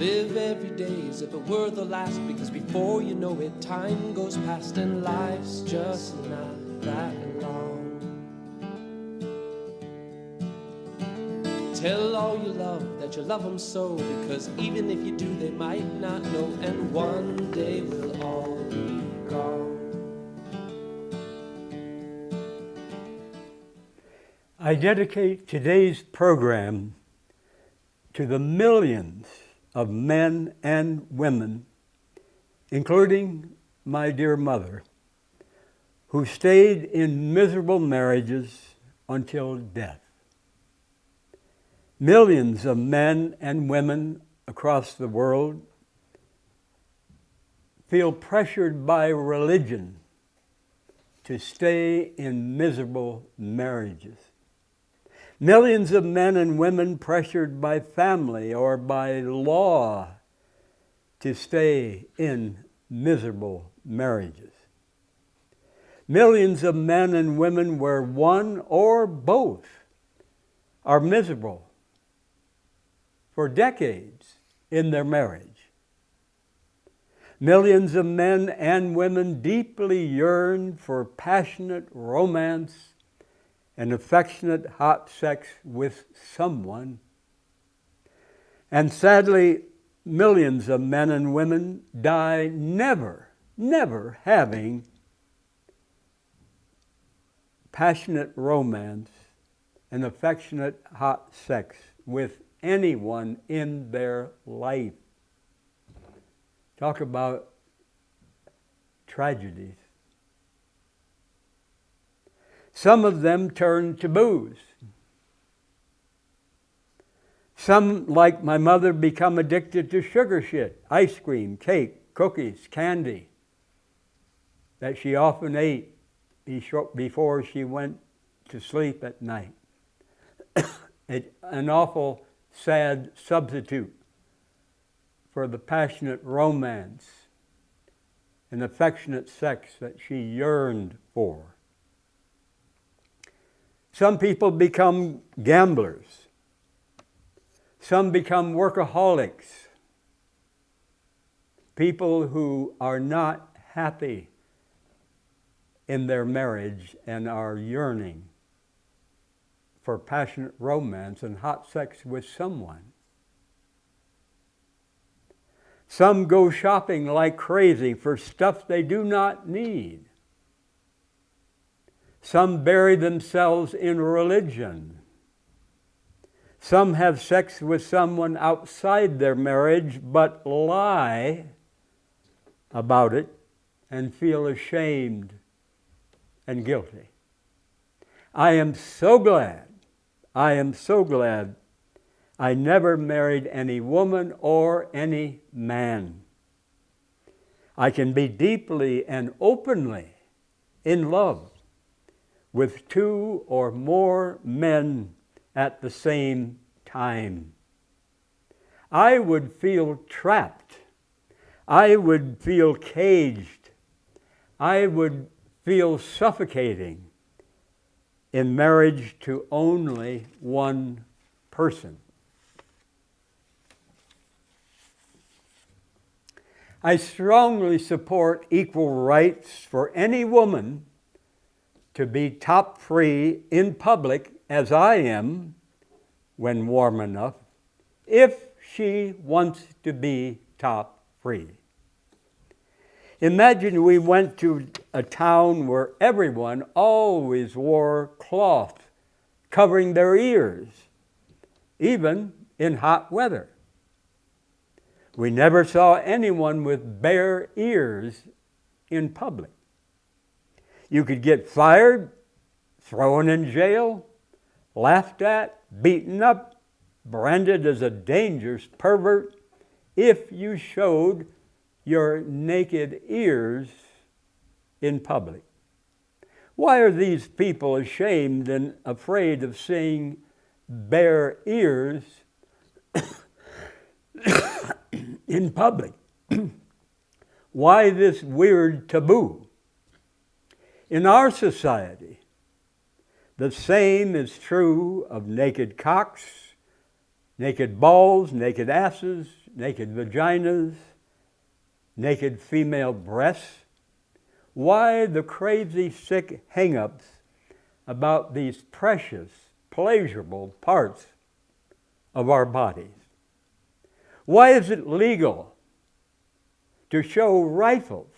Live every day as if it were the last, because before you know it, time goes past and life's just not that long. Tell all you love that you love them so, because even if you do, they might not know, and one day we'll all be gone. I dedicate today's program to the millions of men and women, including my dear mother, who stayed in miserable marriages until death. Millions of men and women across the world feel pressured by religion to stay in miserable marriages. Millions of men and women pressured by family or by law to stay in miserable marriages. Millions of men and women where one or both are miserable for decades in their marriage. Millions of men and women deeply yearn for passionate romance and affectionate hot sex with someone. And sadly, millions of men and women die never having passionate romance and affectionate hot sex with anyone in their life. Talk about tragedies. Some of them turn to booze. Some, like my mother, become addicted to sugar shit, ice cream, cake, cookies, candy that she often ate before she went to sleep at night. An awful sad substitute for the passionate romance and affectionate sex that she yearned for. Some people become gamblers. Some become workaholics. People who are not happy in their marriage and are yearning for passionate romance and hot sex with someone. Some go shopping like crazy for stuff they do not need. Some bury themselves in religion. Some have sex with someone outside their marriage but lie about it and feel ashamed and guilty. I am so glad I never married any woman or any man. I can be deeply and openly in love with two or more men at the same time. I would feel trapped. I would feel caged. I would feel suffocating in marriage to only one person. I strongly support equal rights for any woman to be top-free in public, as I am, when warm enough, if she wants to be top-free. Imagine we went to a town where everyone always wore cloth covering their ears, even in hot weather. We never saw anyone with bare ears in public. You could get fired, thrown in jail, laughed at, beaten up, branded as a dangerous pervert if you showed your naked ears in public. Why are these people ashamed and afraid of seeing bare ears in public? Why this weird taboo? In our society, the same is true of naked cocks, naked balls, naked asses, naked vaginas, naked female breasts? Why the crazy, sick hang-ups about these precious, pleasurable parts of our bodies? Why is it legal to show rifles?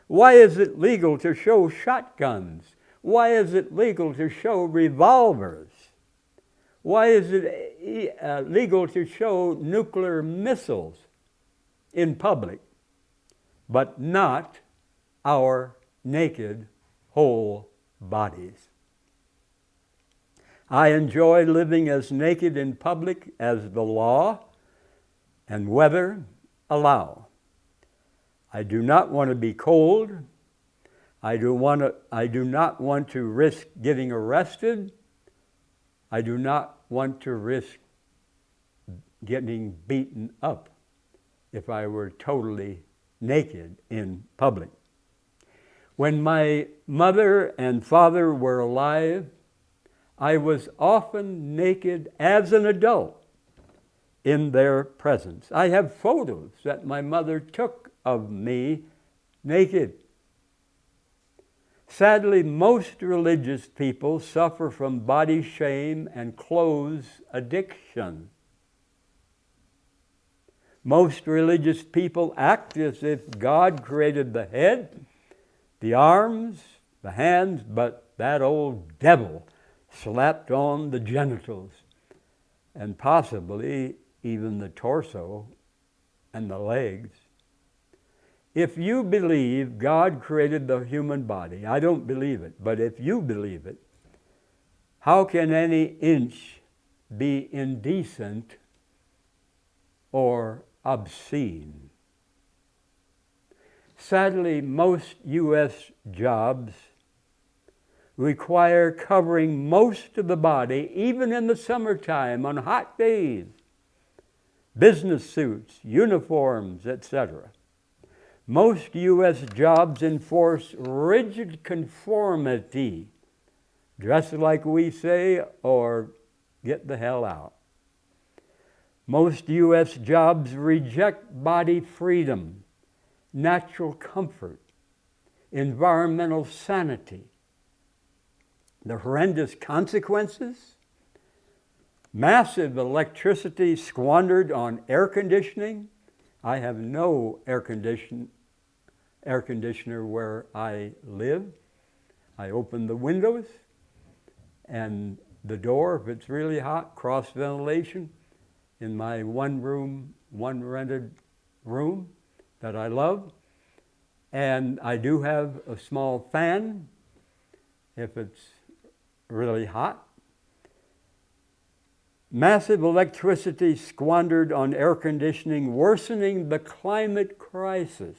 Why is it legal to show shotguns? Why is it legal to show revolvers? Why is it legal to show nuclear missiles in public, but not our naked, whole bodies? I enjoy living as naked in public as the law and weather allow. I do not want to be cold. I do not want to risk getting arrested. I do not want to risk getting beaten up if I were totally naked in public. When my mother and father were alive, I was often naked as an adult in their presence. I have photos that my mother took of me naked. Sadly, most religious people suffer from body shame and clothes addiction. Most religious people act as if God created the head, the arms, the hands, but that old devil slapped on the genitals and possibly even the torso and the legs. If you believe God created the human body, I don't believe it, but if you believe it, how can any inch be indecent or obscene? Sadly, most U.S. jobs require covering most of the body, even in the summertime, on hot days. Business suits, uniforms, etc. Most U.S. jobs enforce rigid conformity. Dress like we say or get the hell out. Most U.S. jobs reject body freedom, natural comfort, environmental sanity. The horrendous consequences: massive electricity squandered on air conditioning. I have no air conditioner where I live. I open the windows and the door, if it's really hot, cross ventilation in my one rented room that I love. And I do have a small fan if it's really hot. Massive electricity squandered on air conditioning, worsening the climate crisis.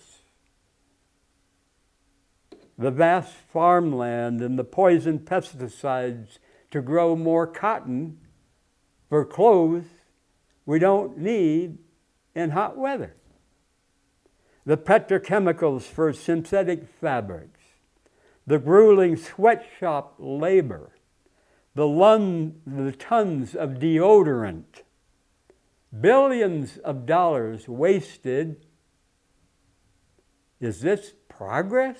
The vast farmland and the poison pesticides to grow more cotton for clothes we don't need in hot weather. The petrochemicals for synthetic fabrics, the grueling sweatshop labor, the tons of deodorant, billions of dollars wasted. Is this progress?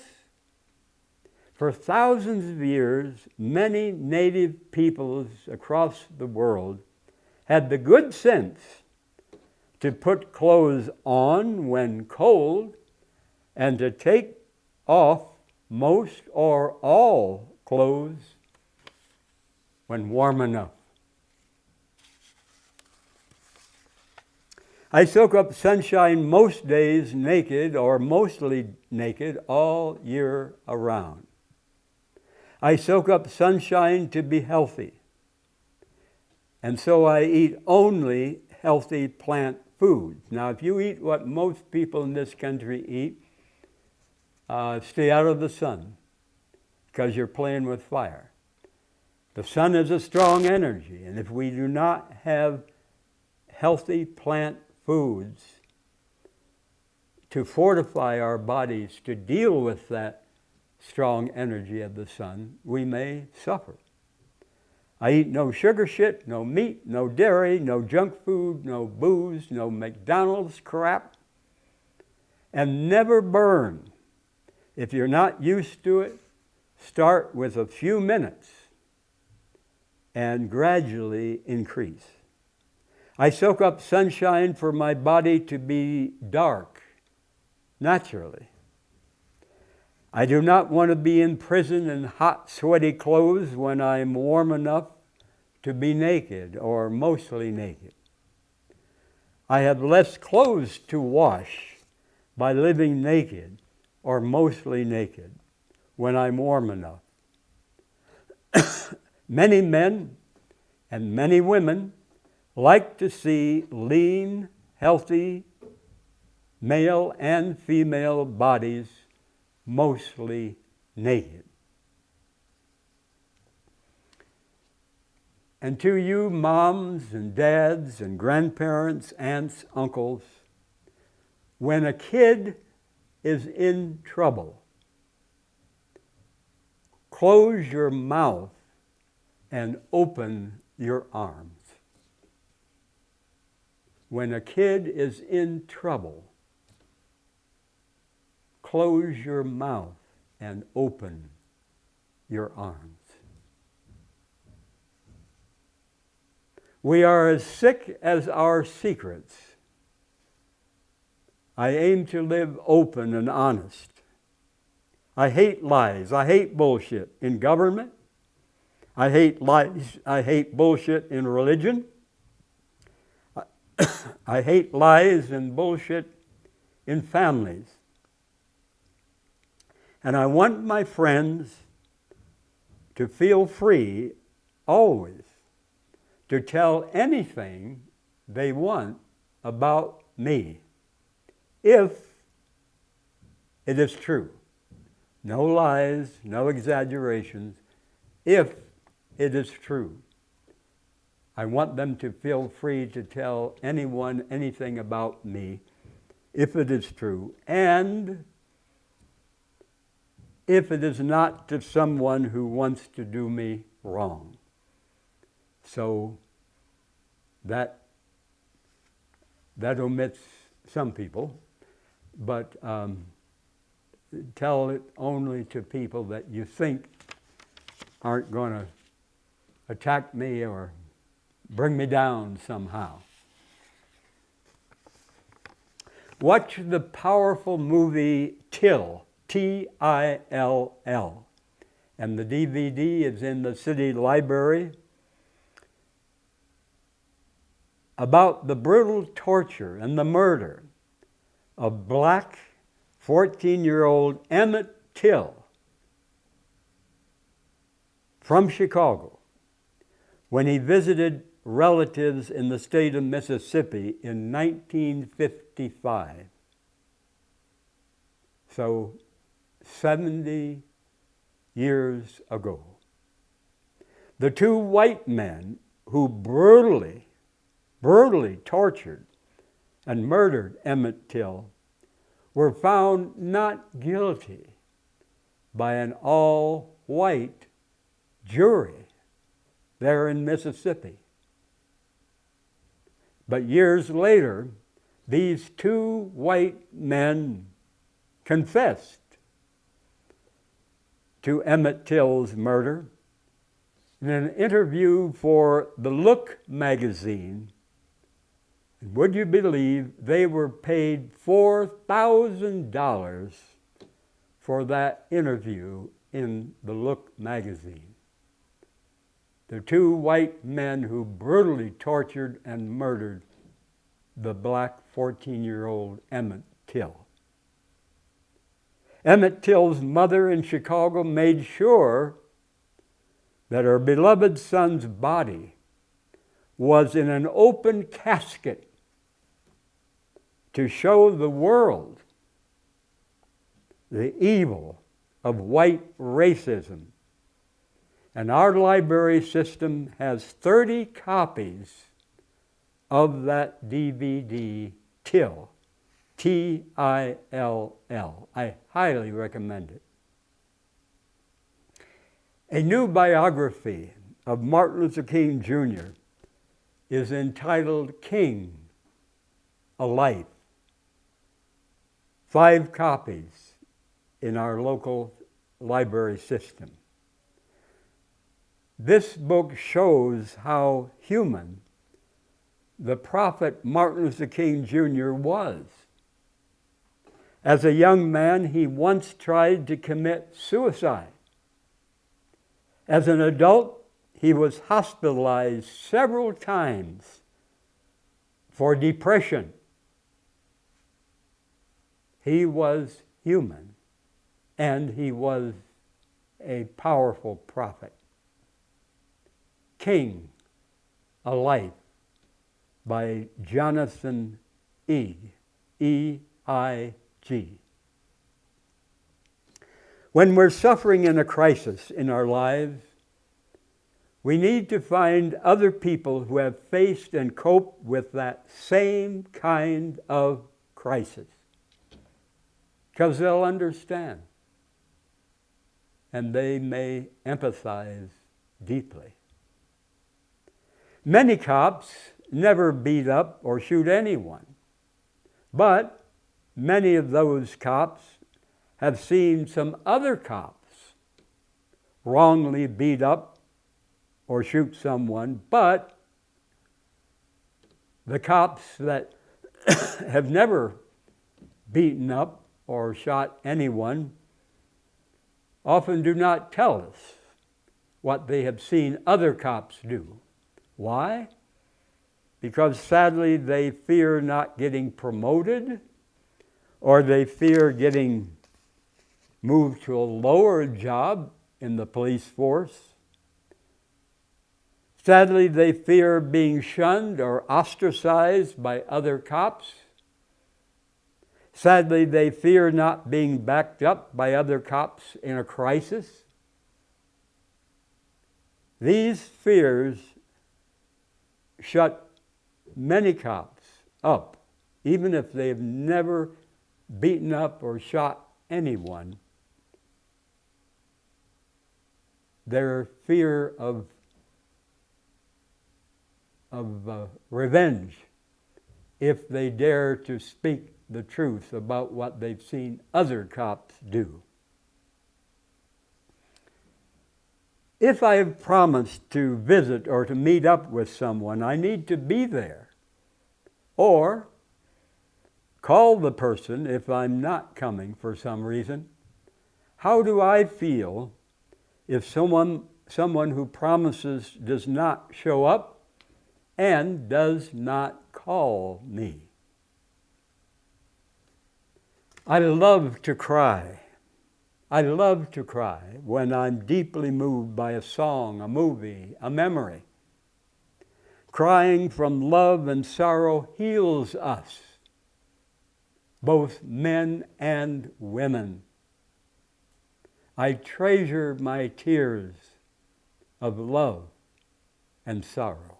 For thousands of years, many native peoples across the world had the good sense to put clothes on when cold and to take off most or all clothes when warm enough. I soak up sunshine most days naked or mostly naked all year around. I soak up sunshine to be healthy. And so I eat only healthy plant foods. Now, if you eat what most people in this country eat, stay out of the sun because you're playing with fire. The sun is a strong energy, and if we do not have healthy plant foods to fortify our bodies to deal with that strong energy of the sun, we may suffer. I eat no sugar shit, no meat, no dairy, no junk food, no booze, no McDonald's crap, and never burn. If you're not used to it, start with a few minutes and gradually increase. I soak up sunshine for my body to be dark naturally. I do not want to be in prison in hot, sweaty clothes when I'm warm enough to be naked or mostly naked. I have less clothes to wash by living naked or mostly naked when I'm warm enough. Many men and many women like to see lean, healthy, male and female bodies mostly naked. And to you moms and dads and grandparents, aunts, uncles, when a kid is in trouble, close your mouth and open your arms. When a kid is in trouble, close your mouth and open your arms. We are as sick as our secrets. I aim to live open and honest. I hate lies. I hate bullshit in government. I hate lies. I hate bullshit in religion. I hate lies and bullshit in families. And I want my friends to feel free always to tell anything they want about me, if it is true. No lies, no exaggerations, if it is true. I want them to feel free to tell anyone anything about me, if it is true, and if it is not to someone who wants to do me wrong. So that omits some people, but tell it only to people that you think aren't going to attack me or bring me down somehow. Watch the powerful movie Till, T-I-L-L. And the DVD is in the city library, about the brutal torture and the murder of black 14-year-old Emmett Till from Chicago when he visited relatives in the state of Mississippi in 1955. So 70 years ago. The two white men who brutally tortured and murdered Emmett Till were found not guilty by an all-white jury there in Mississippi. But years later, these two white men confessed to Emmett Till's murder. In an interview for The Look magazine, would you believe they were paid $4,000 for that interview in The Look magazine? The two white men who brutally tortured and murdered the black 14-year-old Emmett Till. Emmett Till's mother in Chicago made sure that her beloved son's body was in an open casket to show the world the evil of white racism. And our library system has 30 copies of that DVD, Till, T-I-L-L. I highly recommend it. A new biography of Martin Luther King Jr. is entitled King, a Life. 5 copies in our local library system. This book shows how human the prophet Martin Luther King Jr. was. As a young man, he once tried to commit suicide. As an adult, he was hospitalized several times for depression. He was human, and he was a powerful prophet. King, a Life, by Jonathan Eig, E-I-G. When we're suffering in a crisis in our lives, we need to find other people who have faced and coped with that same kind of crisis, because they'll understand and they may empathize deeply. Many cops never beat up or shoot anyone, but many of those cops have seen some other cops wrongly beat up or shoot someone, but the cops that have never beaten up or shot anyone often do not tell us what they have seen other cops do. Why? Because sadly they fear not getting promoted, or they fear getting moved to a lower job in the police force. Sadly, they fear being shunned or ostracized by other cops. Sadly, they fear not being backed up by other cops in a crisis. These fears shut many cops up, even if they've never beaten up or shot anyone. Their fear of revenge, if they dare to speak the truth about what they've seen other cops do. If I have promised to visit or to meet up with someone, I need to be there. Or call the person if I'm not coming for some reason. How do I feel if someone who promises does not show up and does not call me? I love to cry. I love to cry when I'm deeply moved by a song, a movie, a memory. Crying from love and sorrow heals us, both men and women. I treasure my tears of love and sorrow.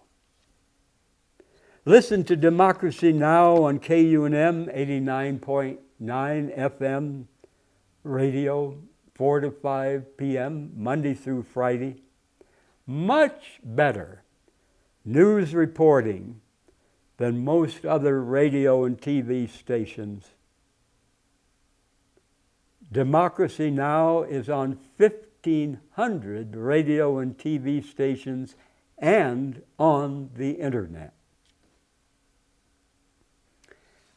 Listen to Democracy Now! On KUNM 89.9 FM radio, 4 to 5 p.m., Monday through Friday. Much better news reporting than most other radio and TV stations. Democracy Now! Is on 1,500 radio and TV stations and on the internet.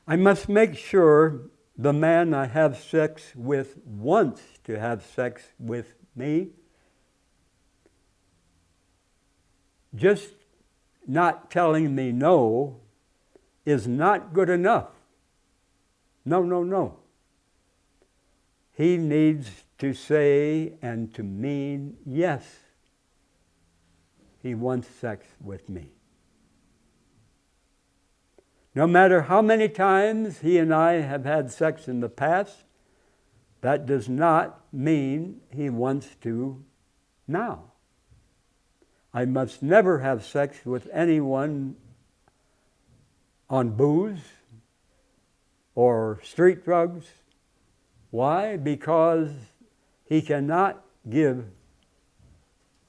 I must make sure the man I have sex with wants to have sex with me. Just not telling me no is not good enough. No. He needs to say and to mean, yes, he wants sex with me. No matter how many times he and I have had sex in the past, that does not mean he wants to now. I must never have sex with anyone on booze or street drugs. Why? Because he cannot give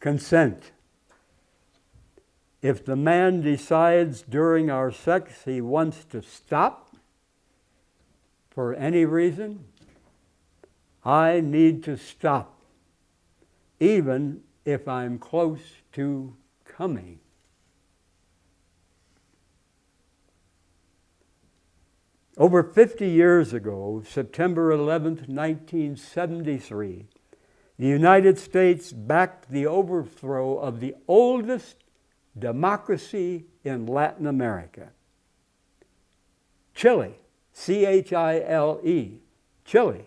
consent If the man decides during our sex he wants to stop for any reason, I need to stop, even if I'm close to coming. Over 50 years ago, September 11th, 1973, the United States backed the overthrow of the oldest democracy in Latin America. Chile, Chile, Chile,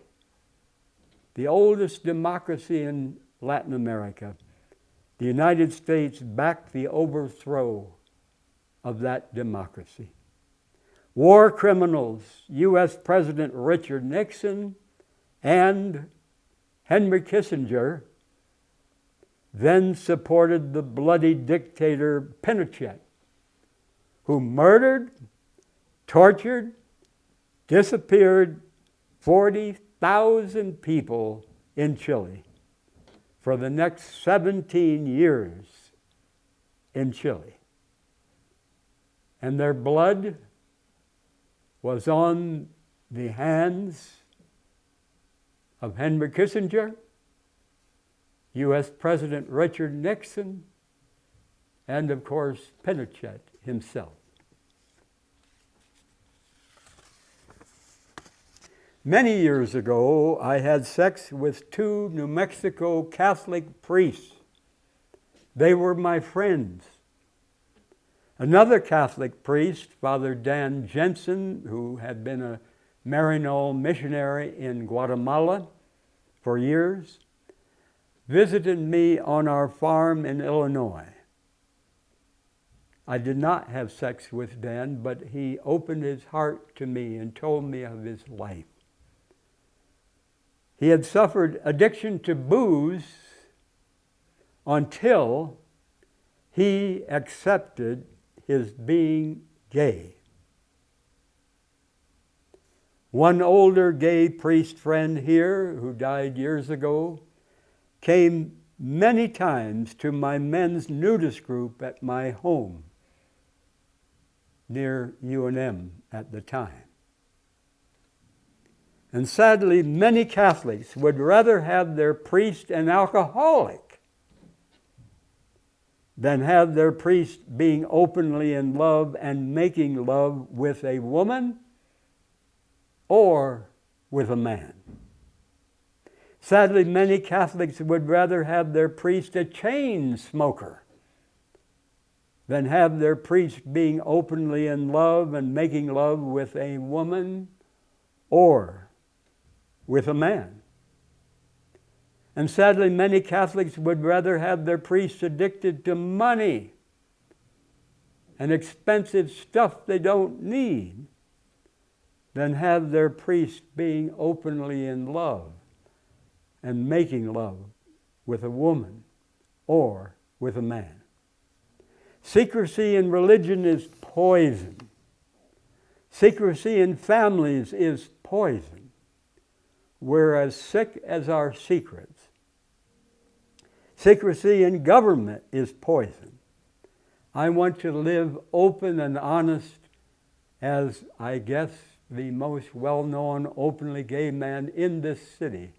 the oldest democracy in Latin America. The United States backed the overthrow of that democracy. War criminals, U.S. President Richard Nixon and Henry Kissinger then supported the bloody dictator Pinochet, who murdered, tortured, disappeared 40,000 people in Chile for the next 17 years in Chile. And their blood was on the hands of Henry Kissinger, U.S. President Richard Nixon, and of course Pinochet himself. Many years ago, I had sex with two New Mexico Catholic priests. They were my friends. Another Catholic priest, Father Dan Jensen, who had been a Maryknoll missionary in Guatemala for years, visited me on our farm in Illinois. I did not have sex with Dan, but he opened his heart to me and told me of his life. He had suffered addiction to booze until he accepted his being gay. One older gay priest friend here, who died years ago, came many times to my men's nudist group at my home near UNM at the time. And sadly, many Catholics would rather have their priest an alcoholic than have their priest being openly in love and making love with a woman or with a man. Sadly, many Catholics would rather have their priest a chain smoker than have their priest being openly in love and making love with a woman or with a man. And sadly, many Catholics would rather have their priests addicted to money and expensive stuff they don't need than have their priest being openly in love and making love with a woman or with a man. Secrecy in religion is poison. Secrecy in families is poison. We're as sick as our secrets. Secrecy in government is poison. I want to live open and honest as, I guess, the most well-known openly gay man in this city.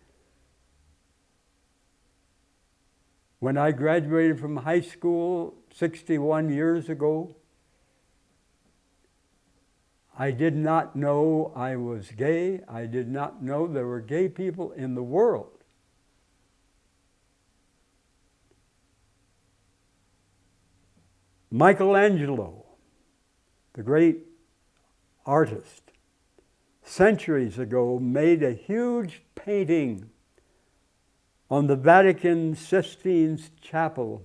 When I graduated from high school 61 years ago, I did not know I was gay. I did not know there were gay people in the world. Michelangelo, the great artist, centuries ago made a huge painting on the Vatican Sistine Chapel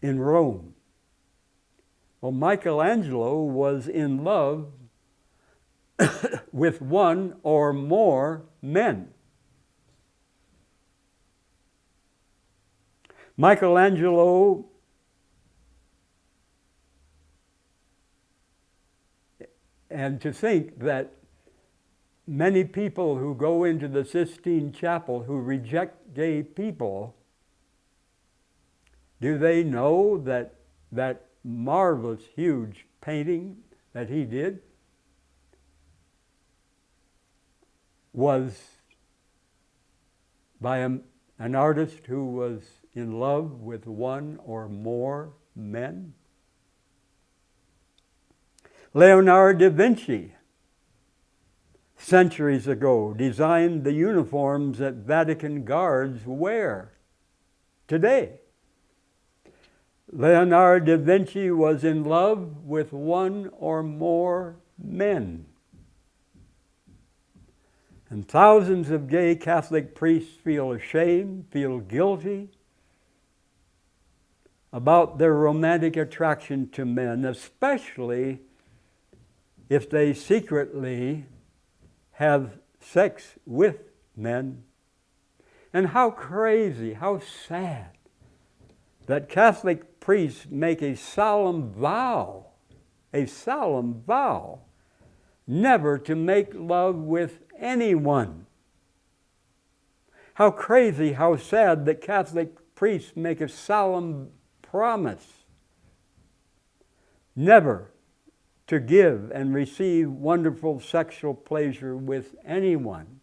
in Rome. Well, Michelangelo was in love with one or more men. Michelangelo and to think that many people who go into the Sistine Chapel who reject gay people Do they know that that marvelous, huge painting that he did was by an artist who was in love with one or more men? Leonardo da Vinci, centuries ago, designed the uniforms that Vatican guards wear today. Leonardo da Vinci was in love with one or more men. And thousands of gay Catholic priests feel ashamed, feel guilty about their romantic attraction to men, especially if they secretly have sex with men. And how crazy, how sad that Catholic priests make a solemn vow never to make love with anyone. How crazy, how sad that Catholic priests make a solemn promise never to give and receive wonderful sexual pleasure with anyone.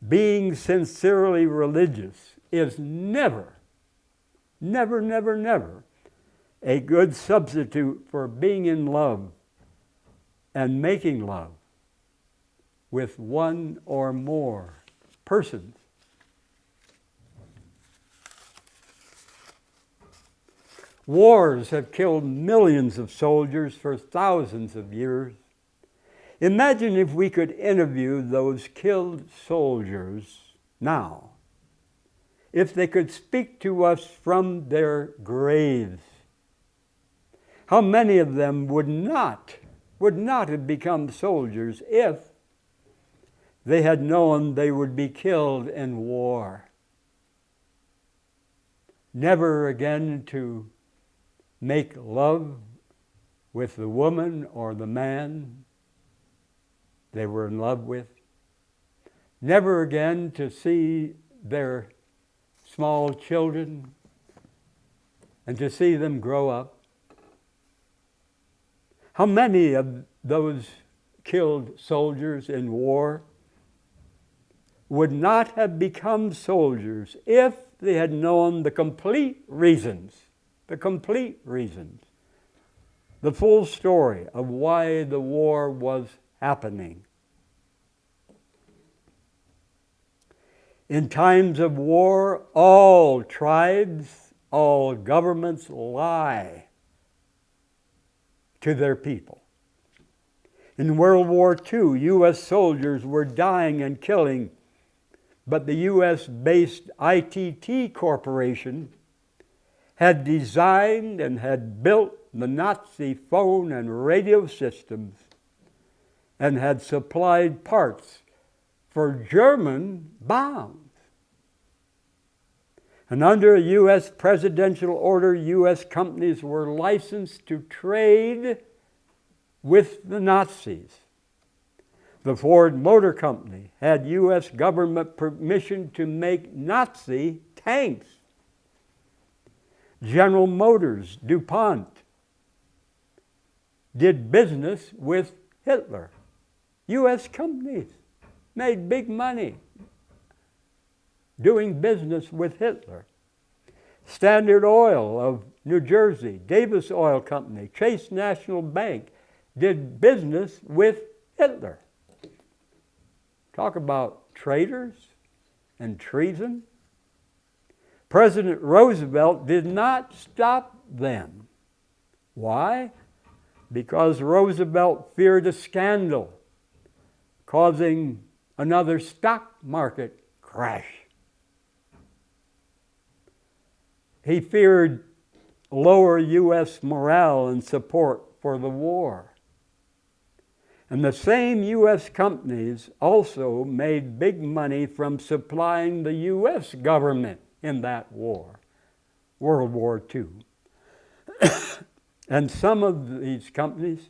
Being sincerely religious is never a good substitute for being in love and making love with one or more persons. Wars have killed millions of soldiers for thousands of years. Imagine if we could interview those killed soldiers now, if they could speak to us from their graves. How many of them would not have become soldiers if they had known they would be killed in war? Never again to make love with the woman or the man they were in love with. Never again to see their small children and to see them grow up. How many of those killed soldiers in war would not have become soldiers if they had known the complete reasons, the full story of why the war was happening? In times of war, all tribes, all governments lie to their people. In World War II, U.S. soldiers were dying and killing, but the U.S.-based ITT Corporation had designed and had built the Nazi phone and radio systems and had supplied parts for German bombs. And under a U.S. presidential order, U.S. companies were licensed to trade with the Nazis. The Ford Motor Company had U.S. government permission to make Nazi tanks. General Motors, DuPont, did business with Hitler. U.S. companies made big money doing business with Hitler. Standard Oil of New Jersey, Davis Oil Company, Chase National Bank did business with Hitler. Talk about traitors and treason. President Roosevelt did not stop them. Why? Because Roosevelt feared a scandal causing another stock market crash. He feared lower U.S. morale and support for the war. And the same U.S. companies also made big money from supplying the U.S. government in that war, World War II. And some of these companies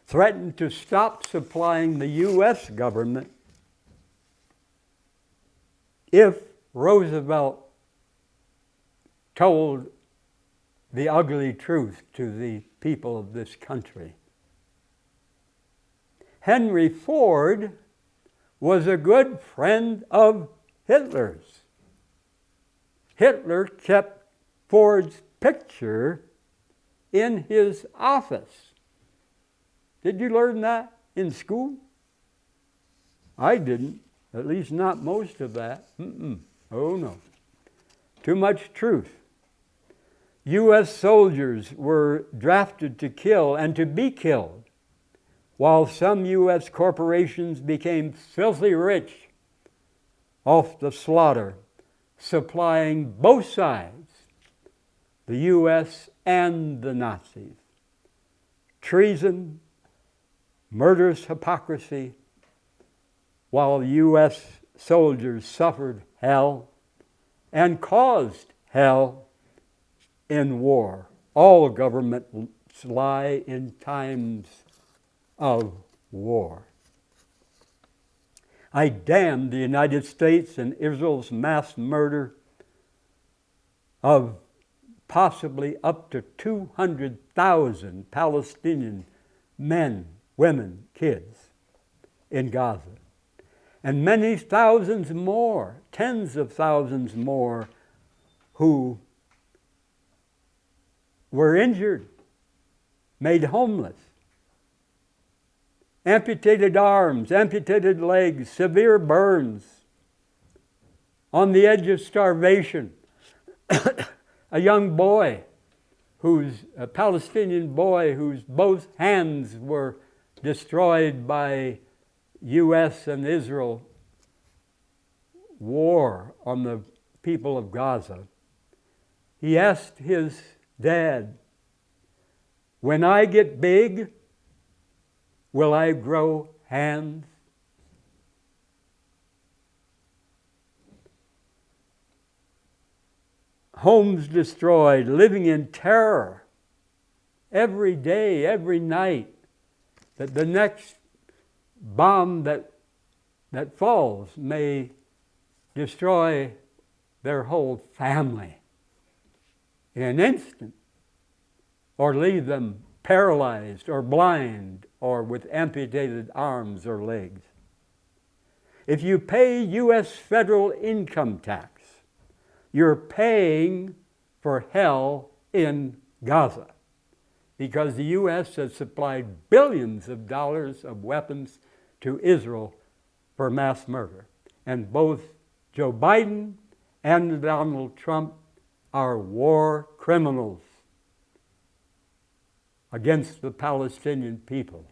threatened to stop supplying the U.S. government if Roosevelt told the ugly truth to the people of this country. Henry Ford was a good friend of Hitler's. Hitler kept Ford's picture in his office. Did you learn that in school? I didn't, at least not most of that. Oh no. Too much truth. U.S. soldiers were drafted to kill and to be killed, while some U.S. corporations became filthy rich off the slaughter, supplying both sides, the U.S. and the Nazis. Treason, murderous hypocrisy, while U.S. soldiers suffered hell and caused hell in war. All governments lie in times of war. I damn the United States and Israel's mass murder of possibly up to 200,000 Palestinian men, women, kids in Gaza. And many thousands more, tens of thousands more, who were injured, made homeless, amputated arms, amputated legs, severe burns, on the edge of starvation. A young boy, a Palestinian boy whose both hands were destroyed by U.S. and Israel war on the people of Gaza. He asked his dad, "When I get big, will I grow hands?" Homes destroyed, living in terror every day, every night, that the next bomb that falls may destroy their whole family in an instant, or leave them paralyzed or blind or with amputated arms or legs. If you pay U.S. federal income tax, you're paying for hell in Gaza, because the U.S. has supplied billions of dollars of weapons to Israel for mass murder. And both Joe Biden and Donald Trump are war criminals against the Palestinian people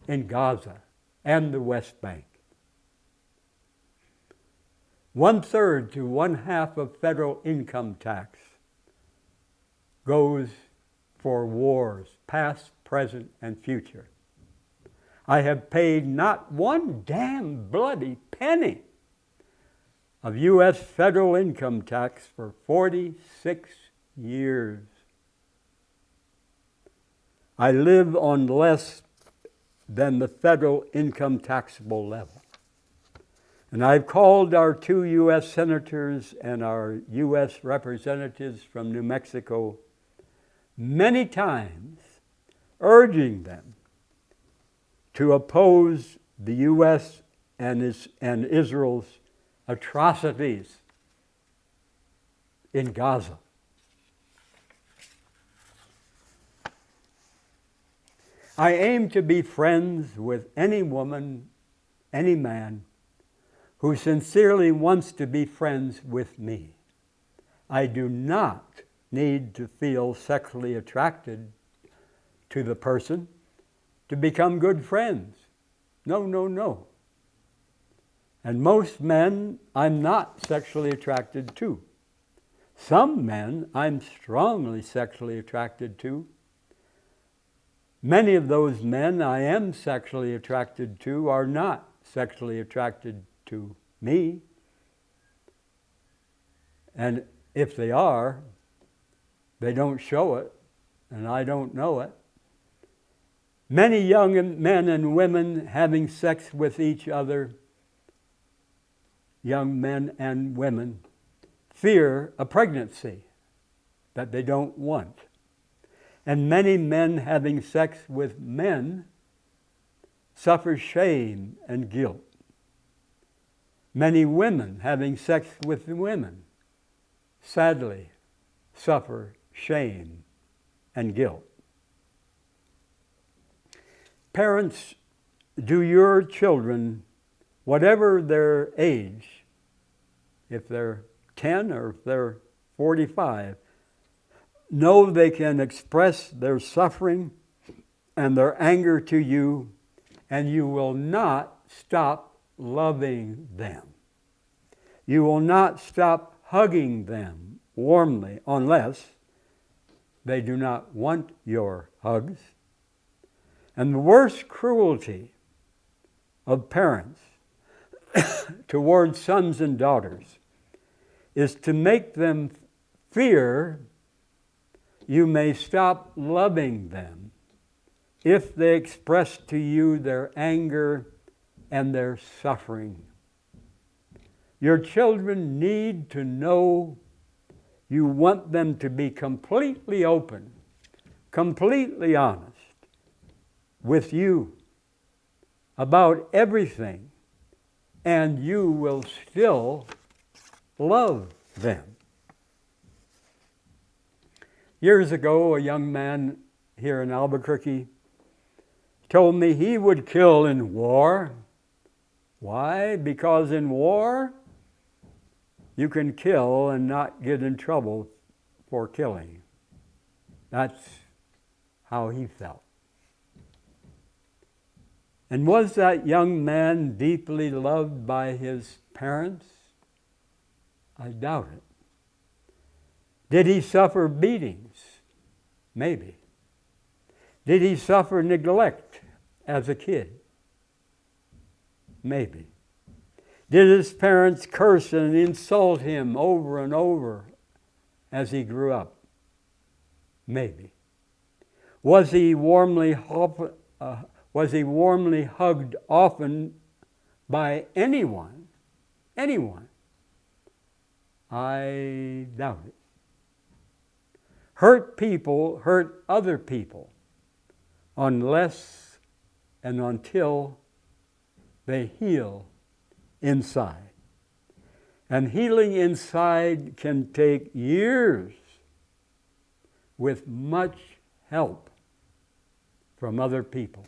in Gaza and the West Bank. 1/3 to 1/2 of federal income tax goes for wars, past, present, and future. I have paid not one damn bloody penny of U.S. federal income tax for 46 years. I live on less than the federal income taxable level. And I've called our 2 U.S. senators and our U.S. representatives from New Mexico many times, urging them to oppose the U.S. and Israel's atrocities in Gaza. I aim to be friends with any woman, any man, who sincerely wants to be friends with me. I do not need to feel sexually attracted to the person to become good friends. No, no, no. And most men I'm not sexually attracted to. Some men I'm strongly sexually attracted to. Many of those men I am sexually attracted to are not sexually attracted to me. And if they are, they don't show it, and I don't know it. Many young men and women having sex with each other, young men and women, fear a pregnancy that they don't want. And many men having sex with men suffer shame and guilt. Many women having sex with women sadly suffer shame and guilt. Parents, do your children, whatever their age, if they're 10 or if they're 45, know they can express their suffering and their anger to you, and you will not stop loving them. You will not stop hugging them warmly unless they do not want your hugs. And the worst cruelty of parents towards sons and daughters is to make them fear you may stop loving them if they express to you their anger and their suffering. Your children need to know you want them to be completely open, completely honest with you about everything, and you will still love them. Years ago, a young man here in Albuquerque told me he would kill in war. Why? Because in war, you can kill and not get in trouble for killing. That's how he felt. And was that young man deeply loved by his parents? I doubt it. Did he suffer beatings? Maybe. Did he suffer neglect as a kid? Maybe. Did his parents curse and insult him over and over as he grew up? Maybe. Was he warmly hugged often by anyone? Anyone? I doubt it. Hurt people hurt other people unless and until they heal inside. And healing inside can take years with much help from other people.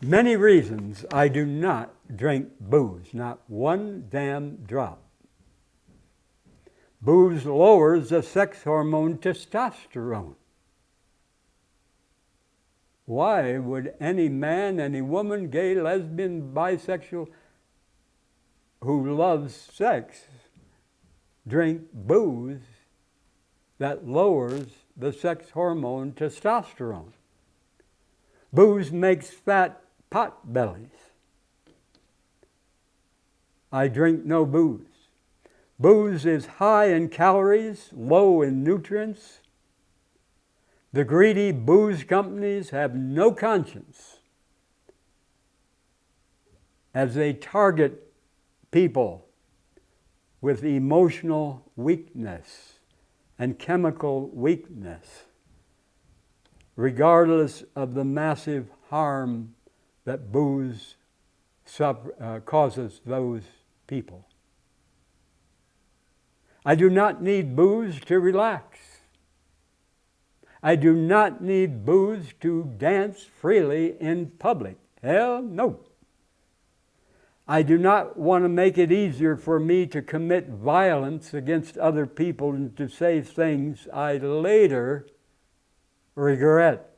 Many reasons I do not drink booze, not one damn drop. Booze lowers the sex hormone testosterone. Why would any man, any woman, gay, lesbian, bisexual, who loves sex, drink booze that lowers the sex hormone testosterone? Booze makes fat pot bellies. I drink no booze. Booze is high in calories, low in nutrients. The greedy booze companies have no conscience as they target people with emotional weakness and chemical weakness, regardless of the massive harm that booze causes those people. I do not need booze to relax. I do not need booze to dance freely in public. Hell no. I do not want to make it easier for me to commit violence against other people and to say things I later regret.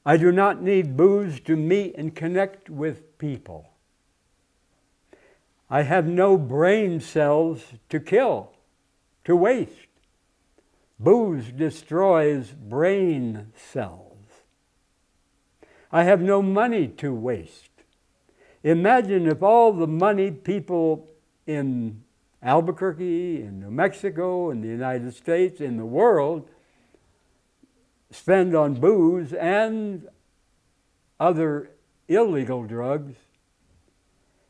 I do not need booze to meet and connect with people. I have no brain cells to kill, to waste. Booze destroys brain cells. I have no money to waste. Imagine if all the money people in Albuquerque, in New Mexico, in the United States, in the world, spend on booze and other illegal drugs,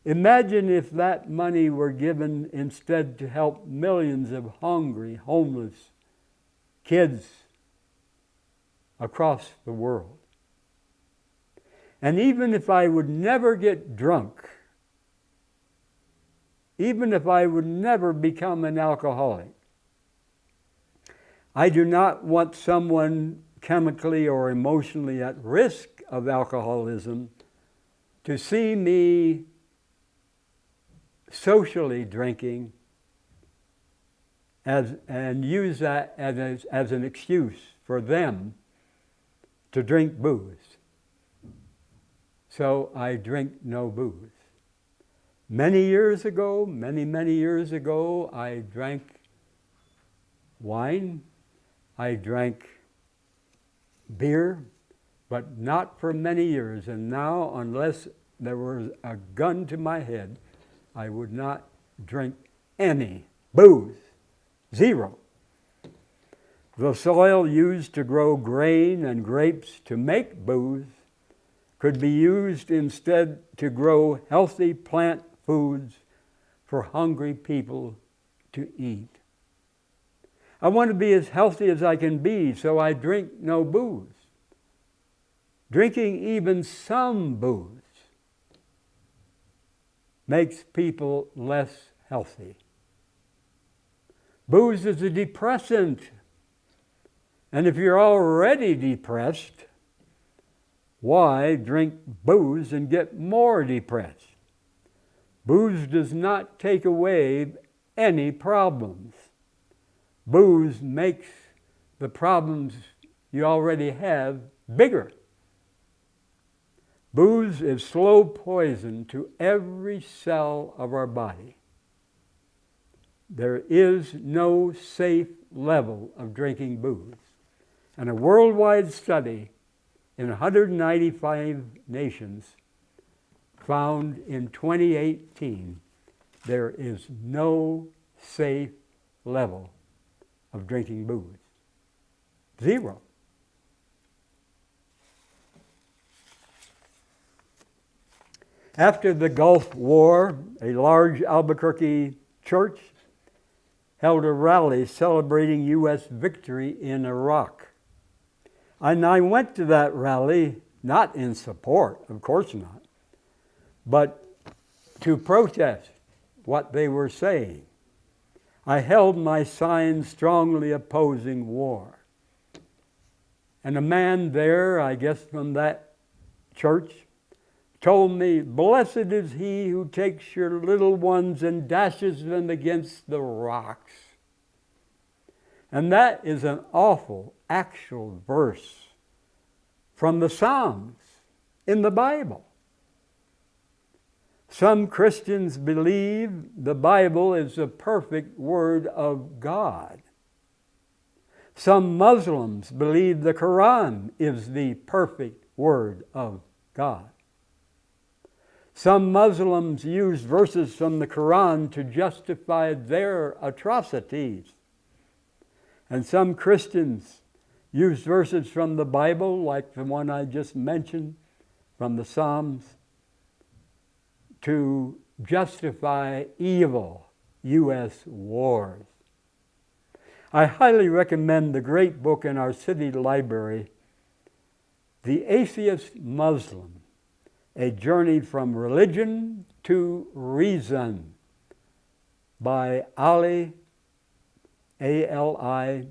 imagine if that money were given instead to help millions of hungry, homeless kids across the world. And even if I would never get drunk, even if I would never become an alcoholic, I do not want someone chemically or emotionally at risk of alcoholism to see me socially drinking and use that as an excuse for them to drink booze. So I drink no booze. Many years ago, many years ago, I drank wine, I drank beer, but not for many years. And now, unless there was a gun to my head, I would not drink any booze. Zero. The soil used to grow grain and grapes to make booze could be used instead to grow healthy plant foods for hungry people to eat. I want to be as healthy as I can be, so I drink no booze. Drinking even some booze makes people less healthy. Booze is a depressant. And if you're already depressed, why drink booze and get more depressed? Booze does not take away any problems. Booze makes the problems you already have bigger. Booze is slow poison to every cell of our body. There is no safe level of drinking booze. And a worldwide study in 195 nations found in 2018 there is no safe level of drinking booze. Zero. After the Gulf War, a large Albuquerque church held a rally celebrating U.S. victory in Iraq. And I went to that rally, not in support, of course not, but to protest what they were saying. I held my sign strongly opposing war. And a man there, I guess from that church, told me, "Blessed is he who takes your little ones and dashes them against the rocks." And that is an awful, actual verse from the Psalms in the Bible. Some Christians believe the Bible is the perfect Word of God. Some Muslims believe the Quran is the perfect Word of God. Some Muslims use verses from the Quran to justify their atrocities. And some Christians use verses from the Bible, like the one I just mentioned, from the Psalms, to justify evil U.S. wars. I highly recommend the great book in our city library, The Atheist Muslim, A Journey from Religion to Reason, by Ali, A-L-I,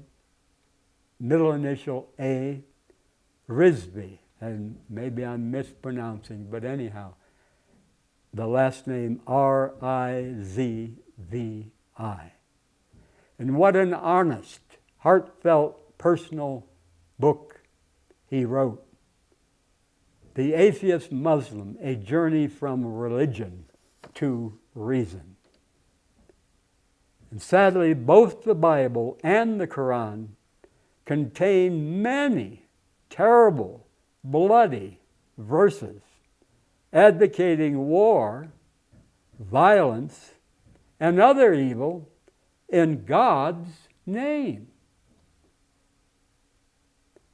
middle initial A, Rizvi, and maybe I'm mispronouncing, but anyhow, the last name R-I-Z-V-I. And what an honest, heartfelt, personal book he wrote. The Atheist Muslim, A Journey from Religion to Reason. And sadly, both the Bible and the Quran contain many terrible, bloody verses advocating war, violence, and other evil in God's name.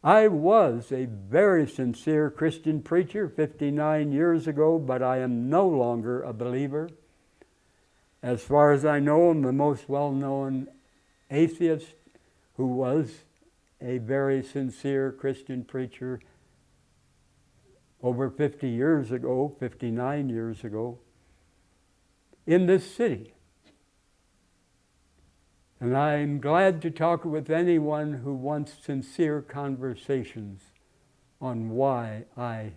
I was a very sincere Christian preacher 59 years ago, but I am no longer a believer. As far as I know, I'm the most well-known atheist who was a very sincere Christian preacher over 50 years ago, 59 years ago, in this city. And I'm glad to talk with anyone who wants sincere conversations on why I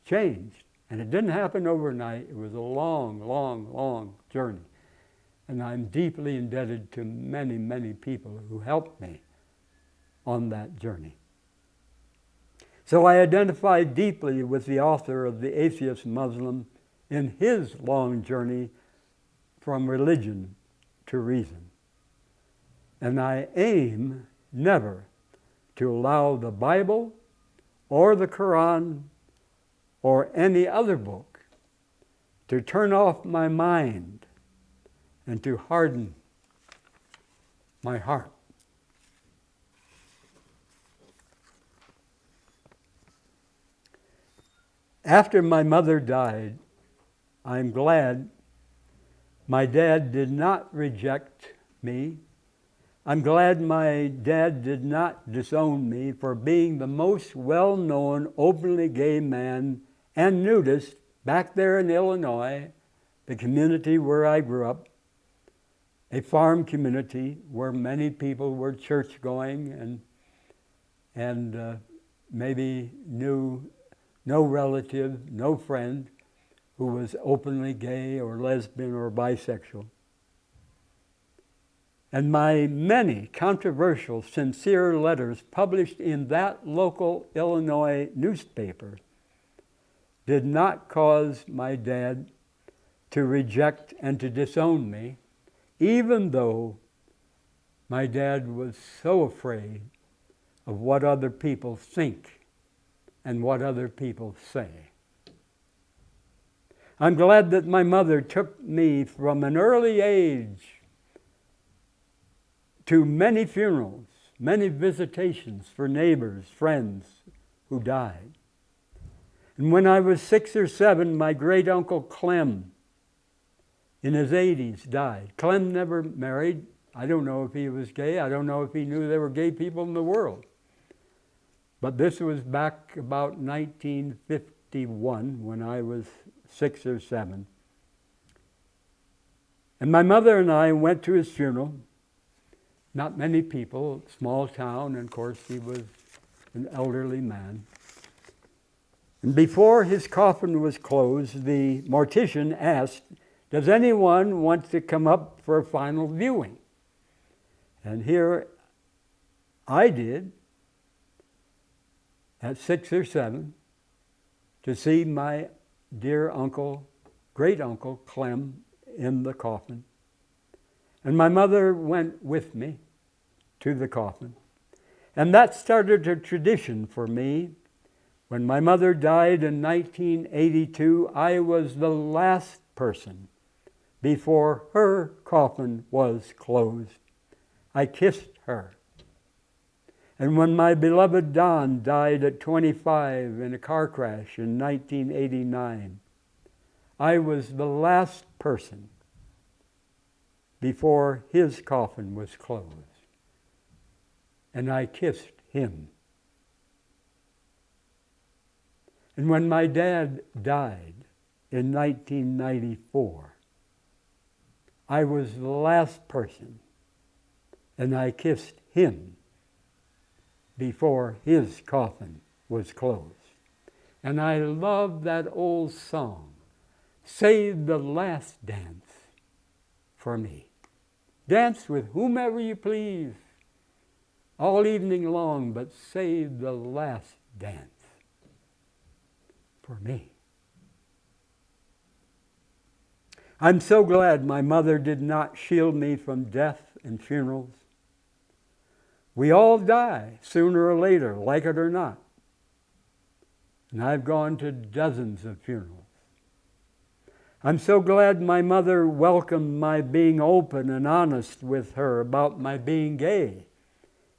changed. And it didn't happen overnight. It was a long, long, long journey. And I'm deeply indebted to many, many people who helped me on that journey. So I identified deeply with the author of The Atheist Muslim in his long journey from religion to reason. And I aim never to allow the Bible or the Quran or any other book to turn off my mind and to harden my heart. After my mother died, I'm glad my dad did not reject me. I'm glad my dad did not disown me for being the most well-known openly gay man and nudist back there in Illinois, the community where I grew up, a farm community where many people were church-going and maybe knew no relative, no friend who was openly gay or lesbian or bisexual. And my many controversial, sincere letters published in that local Illinois newspaper did not cause my dad to reject and to disown me, even though my dad was so afraid of what other people think and what other people say. I'm glad that my mother took me from an early age to many funerals, many visitations for neighbors, friends who died. And when I was 6 or 7, my great-uncle Clem, in his 80s, died. Clem never married. I don't know if he was gay. I don't know if he knew there were gay people in the world. But this was back about 1951 when I was 6 or 7. And my mother and I went to his funeral. Not many people, small town, and of course he was an elderly man. And before his coffin was closed, the mortician asked, "Does anyone want to come up for a final viewing?" And here I did, at 6 or 7, to see my dear uncle, great-uncle Clem in the coffin. And my mother went with me to the coffin. And that started a tradition for me. When my mother died in 1982, I was the last person before her coffin was closed. I kissed her. And when my beloved Don died at 25 in a car crash in 1989, I was the last person before his coffin was closed. And I kissed him. And when my dad died in 1994, I was the last person, and I kissed him before his coffin was closed. And I love that old song, "Save the Last Dance for Me." Dance with whomever you please all evening long, but save the last dance for me. I'm so glad my mother did not shield me from death and funerals. We all die sooner or later, like it or not. And I've gone to dozens of funerals. I'm so glad my mother welcomed my being open and honest with her about my being gay,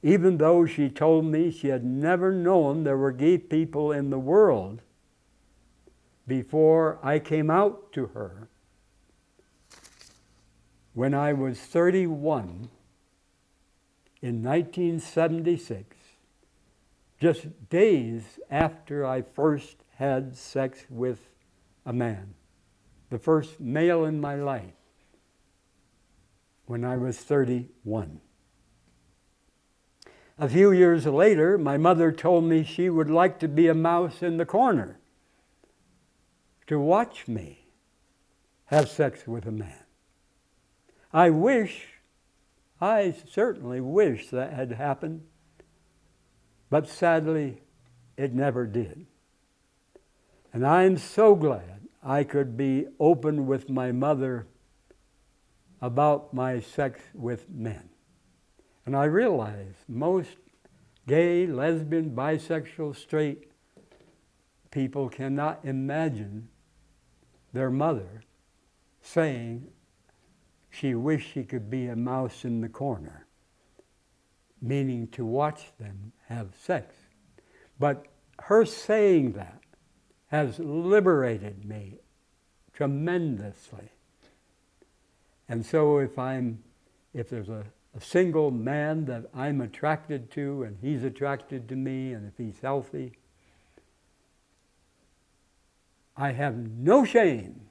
even though she told me she had never known there were gay people in the world before I came out to her when I was 31 in 1976, just days after I first had sex with a man, the first male in my life, when I was 31. A few years later, my mother told me she would like to be a mouse in the corner to watch me have sex with a man. I certainly wish that had happened, but sadly, it never did. And I'm so glad I could be open with my mother about my sex with men. And I realize most gay, lesbian, bisexual, straight people cannot imagine their mother saying she wished she could be a mouse in the corner, meaning to watch them have sex. But her saying that has liberated me tremendously. And so if there's a single man that I'm attracted to and he's attracted to me, and if he's healthy, I have no shame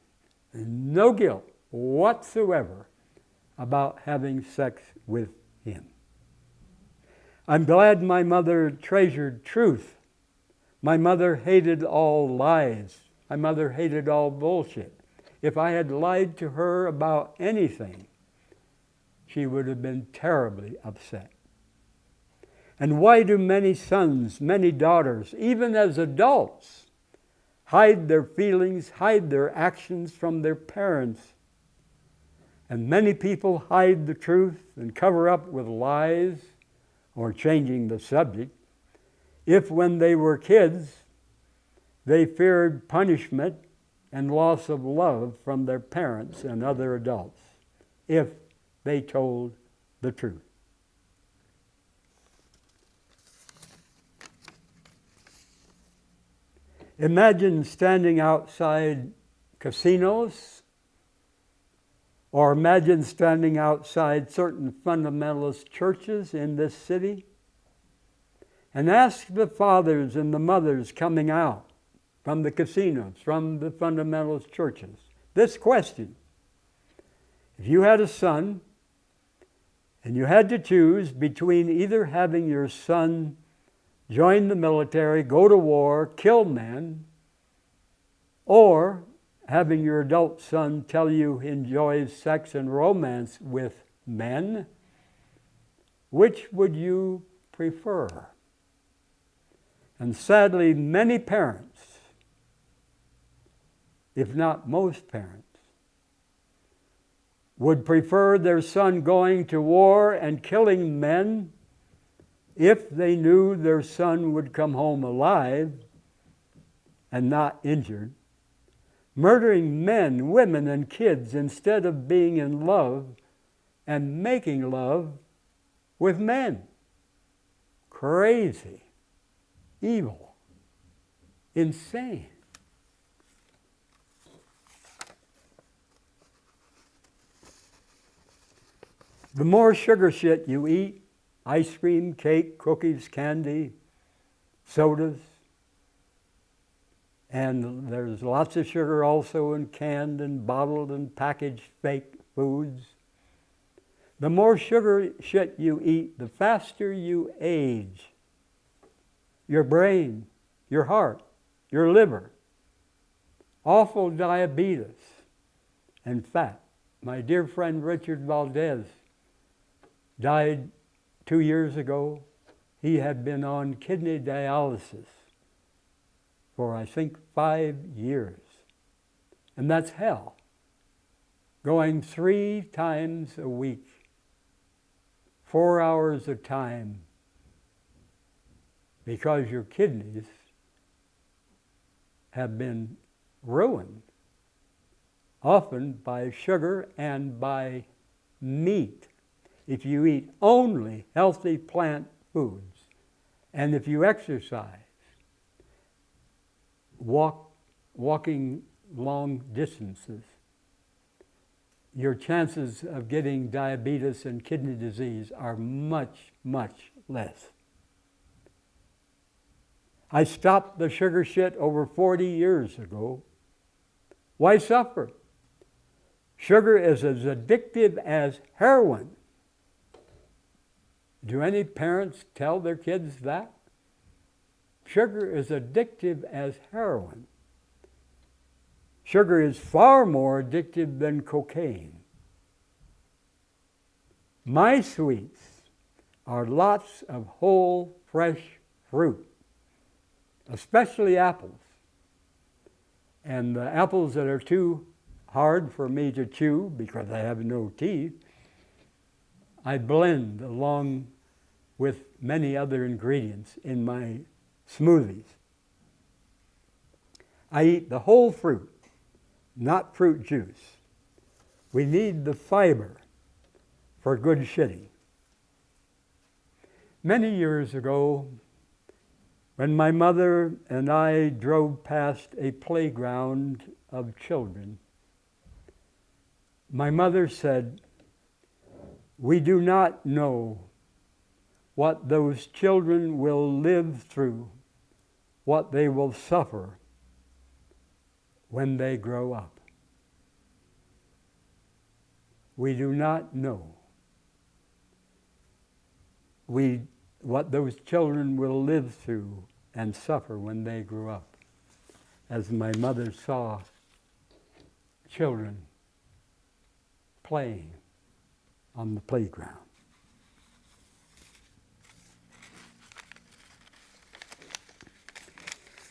and no guilt whatsoever about having sex with him. I'm glad my mother treasured truth. My mother hated all lies. My mother hated all bullshit. If I had lied to her about anything, she would have been terribly upset. And why do many sons, many daughters, even as adults, hide their feelings, hide their actions from their parents? And many people hide the truth and cover up with lies or changing the subject. If when they were kids, they feared punishment and loss of love from their parents and other adults, if they told the truth. Imagine standing outside casinos, or imagine standing outside certain fundamentalist churches in this city, and ask the fathers and the mothers coming out from the casinos, from the fundamentalist churches, this question: if you had a son and you had to choose between either having your son join the military, go to war, kill men, or having your adult son tell you he enjoys sex and romance with men, which would you prefer? And sadly, many parents, if not most parents, would prefer their son going to war and killing men if they knew their son would come home alive and not injured, murdering men, women, and kids instead of being in love and making love with men. Crazy, evil, insane. The more sugar shit you eat, ice cream, cake, cookies, candy, sodas, and there's lots of sugar also in canned and bottled and packaged fake foods. The more sugar shit you eat, the faster you age. Your brain, your heart, your liver, awful diabetes, and fat. My dear friend Richard Valdez died 2 years ago. He had been on kidney dialysis for, I think, 5 years. And that's hell. Going 3 times a week, 4 hours a time, because your kidneys have been ruined, often by sugar and by meat. If you eat only healthy plant foods. And if you exercise, walking long distances, your chances of getting diabetes and kidney disease are much, much less. I stopped the sugar shit over 40 years ago. Why suffer? Sugar is as addictive as heroin. Do any parents tell their kids that? Sugar is addictive as heroin. Sugar is far more addictive than cocaine. My sweets are lots of whole, fresh fruit, especially apples. And the apples that are too hard for me to chew because I have no teeth, I blend along with many other ingredients in my smoothies. I eat the whole fruit, not fruit juice. We need the fiber for good shitting. Many years ago, when my mother and I drove past a playground of children, my mother said, "We do not know what those children will live through, what they will suffer when they grow up. We do not know what those children will live through and suffer when they grew up," as my mother saw children playing on the playground.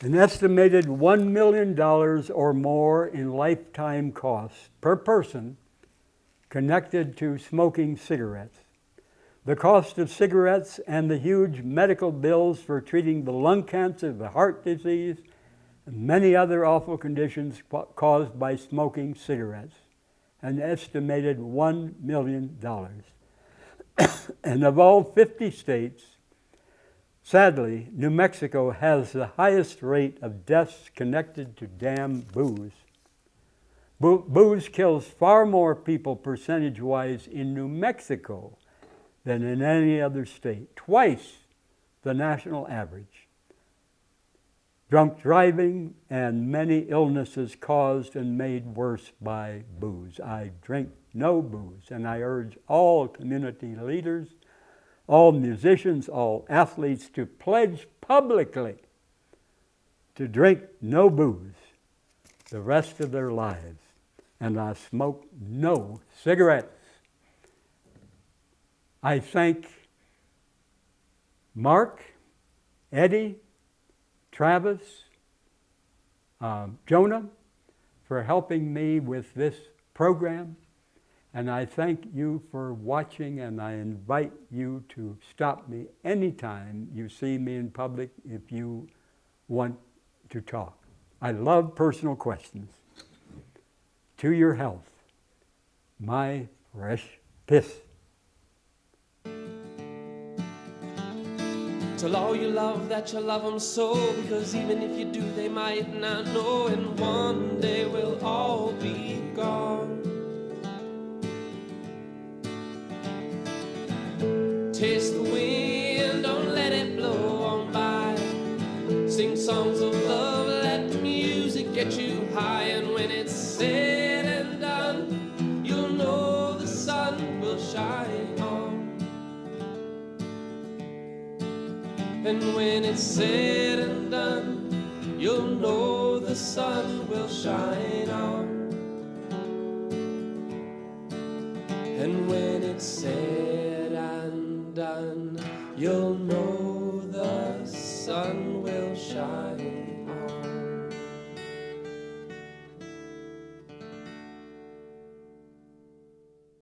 An estimated $1 million or more in lifetime costs per person connected to smoking cigarettes. The cost of cigarettes and the huge medical bills for treating the lung cancer, the heart disease, and many other awful conditions caused by smoking cigarettes. An estimated $1 million. And of all 50 states, sadly, New Mexico has the highest rate of deaths connected to damn booze. Booze kills far more people percentage-wise in New Mexico than in any other state, twice the national average. Drunk driving and many illnesses caused and made worse by booze. I drink no booze, and I urge all community leaders, all musicians, all athletes to pledge publicly to drink no booze the rest of their lives, and I smoke no cigarettes. I thank Mark, Eddie, Travis, Jonah for helping me with this program. And I thank you for watching, and I invite you to stop me anytime you see me in public if you want to talk. I love personal questions. To your health, my fresh piss. Tell all you love that you love them so, because even if you do, they might not know, and one day we'll all be gone. Taste the wind, don't let it blow on by. Sing songs of love, let the music get you high, and when it's said and done, you'll know the sun will shine on. And when it's said and done, you'll know the sun will shine on. And when it's said and done, you'll know the sun will shine